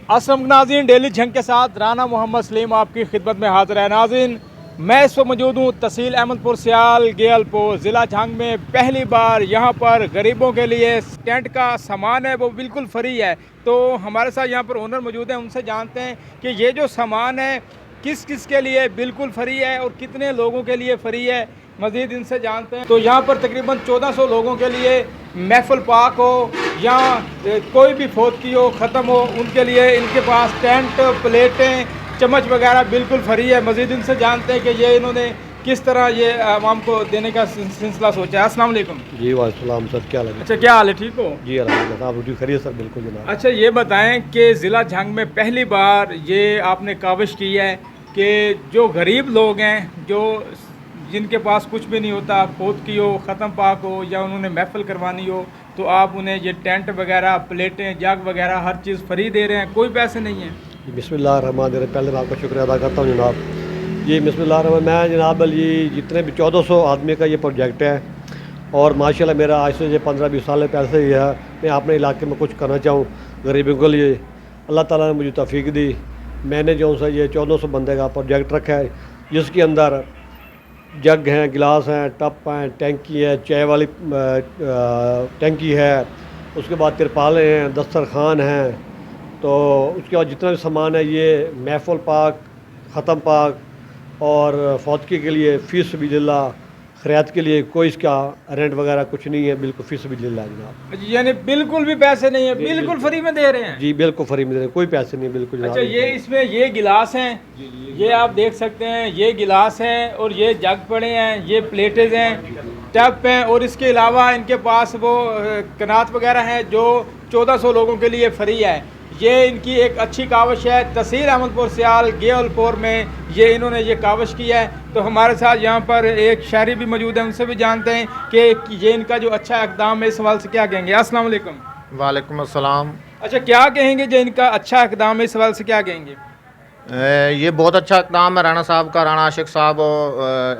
अस्सलाम नाज़रीन, डेली झंग के साथ राना मोहम्मद सलीम आपकी खिदमत में हाजिर है। नाज़रीन, मैं इस वक्त मौजूद हूँ तहसील अहमदपुर सियाल गेलपुर ज़िला झंग में। पहली बार यहाँ पर गरीबों के लिए टेंट का सामान है वो बिल्कुल फ्री है। तो हमारे साथ यहाँ पर ओनर मौजूद हैं, उनसे जानते हैं कि ये जो सामान है किस किस के लिए बिल्कुल फ्री है और कितने लोगों के लिए फ्री है, मज़ीद इनसे जानते हैं। तो यहाँ पर तकरीबन 1400 लोगों के लिए महफिल पाक हो या कोई भी फौत की हो, ख़त्म हो, उनके लिए इनके पास टेंट, प्लेटें, चम्मच वगैरह बिल्कुल फ्री है। मज़ीद इनसे जानते हैं कि ये इन्होंने किस तरह ये आवाम को देने का सिलसिला सोचा है। अस्सलाम वालेकुम। जी वालेकुम सर, क्या हाल है? अच्छा, क्या हाल है, ठीक हो? जी अल्हम्दुलिल्लाह, आप रोटी खरीद सर? बिल्कुल जनाब। अच्छा, ये बताएं कि ज़िला झंग में पहली बार ये आपने काविश की है कि जो गरीब लोग हैं, जो जिनके पास कुछ भी नहीं होता, फौत की हो, ख़त्म पाक हो या उन्होंने महफिल करवानी हो, तो आप उन्हें ये टेंट वगैरह, प्लेटें, जग वगैरह हर चीज़ फ्री दे रहे हैं, कोई पैसे नहीं है। बिस्मिल्लाहिर्रहमानिर्रहीम। पहले मैं आपका शुक्रिया अदा करता हूँ जनाब। जी बिस्मिल्लाहिर्रहमान। मैं जनाब ये जितने भी 1400 आदमी का ये प्रोजेक्ट है और माशाल्लाह मेरा आज से 15-20 साल पहले ही है। मैं अपने इलाके में कुछ करना चाहूँ गरीबों के लिए। अल्लाह ताला ने मुझे तौफीक दी। मैंने जो सा ये 1400 बंदे का प्रोजेक्ट रखा है, जिसके अंदर जग हैं, गिलास हैं, टप हैं, टैंकी है, चाय वाली टैंकी है, उसके बाद तिरपालें हैं, दस्तरखान हैं। तो उसके बाद जितना भी सामान है ये महफिल पाक, ख़त्म पाक और फौतगी के लिए फ़ीस बिल्लाह, खैरात के लिए कोई इसका रेंट वगैरह कुछ नहीं है, बिल्कुल फ़ीस बिल्लाह जनाब। यानी बिल्कुल भी पैसे नहीं है, बिल्कुल फ्री में दे रहे हैं? जी बिल्कुल फ्री में दे रहे हैं, कोई पैसे नहीं, बिल्कुल जनाब। अच्छा, ये इसमें ये गिलास हैं, ये आप देख सकते हैं, ये गिलास हैं और ये जग पड़े हैं, ये प्लेटेज हैं, टप हैं और इसके अलावा इनके पास वो कनात वगैरह हैं जो 1400 लोगों के लिए फ्री है। ये इनकी एक अच्छी काविश है। तहसील अहमदपुर सियाल गेलपुर में ये इन्होंने ये काविश की है। तो हमारे साथ यहाँ पर एक शहरी भी मौजूद है, उनसे भी जानते हैं कि ये इनका जो अच्छा इक़दाम है, इस सवाल से क्या कहेंगे। अस्सलाम वालेकुम। वालेकुम अस्सलाम। अच्छा, क्या कहेंगे जो इनका अच्छा इक़दाम है, इस सवाल से क्या कहेंगे? ये बहुत अच्छा इक़दाम है राणा साहब का, राणा आशिक साहब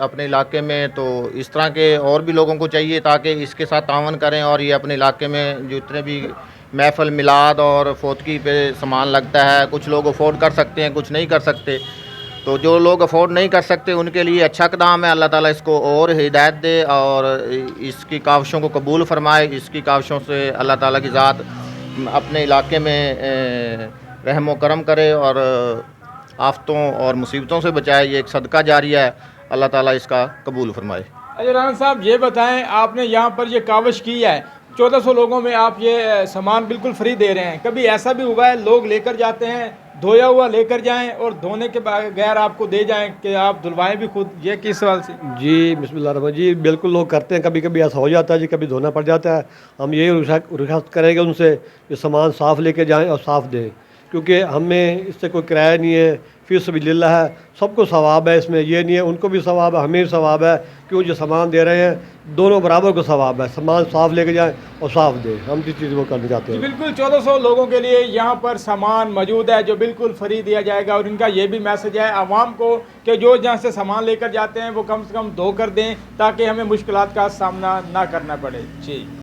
अपने इलाके में। तो इस तरह के और भी लोगों को चाहिए ताकि इसके साथ तावन करें और ये अपने इलाके में जितने भी महफिल, मिलाद और फौतगी पे सामान लगता है, कुछ लोग अफोर्ड कर सकते हैं, कुछ नहीं कर सकते। तो जो लोग अफोर्ड नहीं कर सकते उनके लिए अच्छा इक़दाम है। अल्लाह ताला इसको और हिदायत दे और इसकी काविशों को कबूल फरमाए। इसकी काविशों से अल्लाह ताला की ज़ात अपने इलाके में रहम व करम करे और आफतों और मुसीबतों से बचाए। ये एक सदका जारिया है, अल्लाह ताला इसका कबूल फरमाए। अच्छा राना साहब, ये बताएं, आपने यहाँ पर ये काविश की है, 1400 लोगों में आप ये सामान बिल्कुल फ्री दे रहे हैं। कभी ऐसा भी हुआ है लोग लेकर जाते हैं, धोया हुआ लेकर जाएं और धोने के बगैर आपको दे जाएं कि आप धुलवाएं भी खुद? ये किस सवाल से? जी बिस्मिल्लाह जी, बिल्कुल लोग करते हैं, कभी कभी ऐसा हो जाता है जी, कभी धोना पड़ जाता है। हम यही रिक्वेस्ट करेंगे उनसे कि सामान साफ़ लेके जाएं और साफ़ दें, क्योंकि हमें इससे कोई किराया नहीं है, फ़ीस सबिलिल्लाह है, सबको सवाब है इसमें। ये नहीं है उनको भी सवाब है, हमें भी सवाब है, क्यों जो सामान दे रहे हैं दोनों बराबर को सवाब है। सामान साफ़ लेके जाएं और साफ़ दें, हम जिस चीज़ को करना चाहते हैं। बिल्कुल 1400 लोगों के लिए यहाँ पर सामान मौजूद है जो बिल्कुल फ्री दिया जाएगा। और इनका ये भी मैसेज है आवाम को कि जो जहाँ से सामान लेकर जाते हैं वो कम से कम धो कर दें ताकि हमें मुश्किलात का सामना ना करना पड़े। जी।